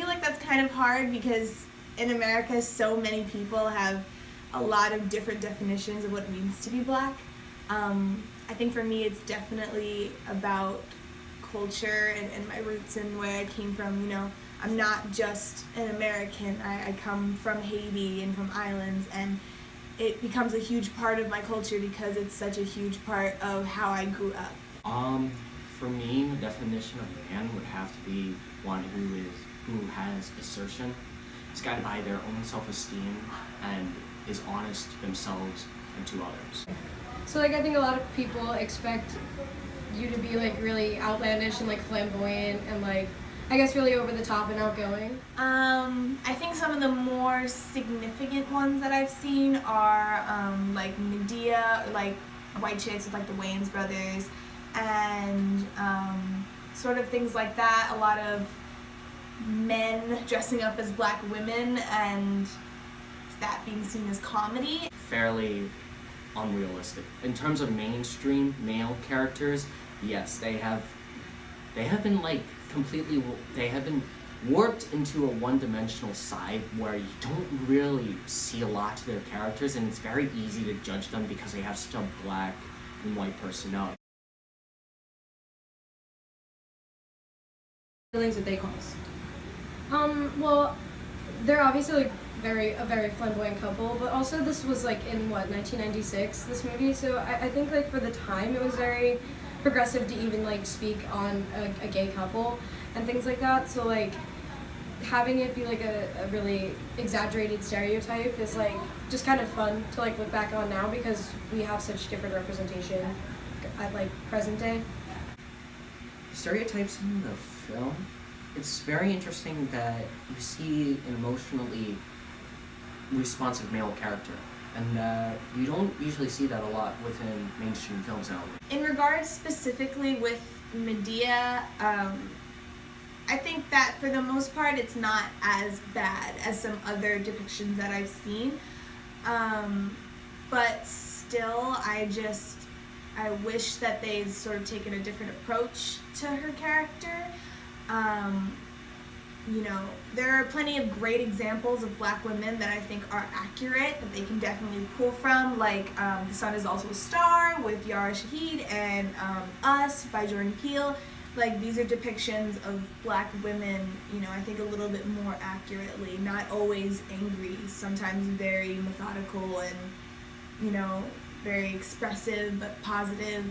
like that's kind of hard because in America so many people have a lot of different definitions of what it means to be Black. I think for me it's definitely about culture and my roots and where I came from. You know, I'm not just an American. I come from Haiti and from islands, and it becomes a huge part of my culture because it's such a huge part of how I grew up. For me, the definition of man would have to be one who has assertion, is guided by their own self-esteem, and is honest to themselves and to others. So like I think a lot of people expect you to be like really outlandish and like flamboyant and like I guess really over the top and outgoing. I think some of the more significant ones that I've seen are like Medea, or like white chicks with like the Wayans brothers, and sort of things like that. A lot of men dressing up as Black women and that being seen as comedy. Fairly unrealistic. In terms of mainstream male characters, yes, they have been like they have been warped into a one-dimensional side where you don't really see a lot to their characters, and it's very easy to judge them because they have such a Black and white personality. Feelings that they cause. Well, they're obviously like a very flamboyant couple, but also this was like in 1996, this movie, so I think like for the time it was very progressive to even like speak on a gay couple and things like that, so like having it be like a really exaggerated stereotype is like just kind of fun to like look back on now because we have such different representation at like present day. Stereotypes in the film, it's very interesting that you see an emotionally responsive male character, and you don't usually see that a lot within mainstream films now. In regards specifically with Medea, I think that for the most part it's not as bad as some other depictions that I've seen, but still I wish that they'd sort of taken a different approach to her character. You know, there are plenty of great examples of Black women that I think are accurate, that they can definitely pull from, like The Sun Is Also a Star with Yara Shahid, and Us by Jordan Peele. Like, these are depictions of Black women, you know, I think a little bit more accurately, not always angry, sometimes very methodical and, you know, very expressive but positive.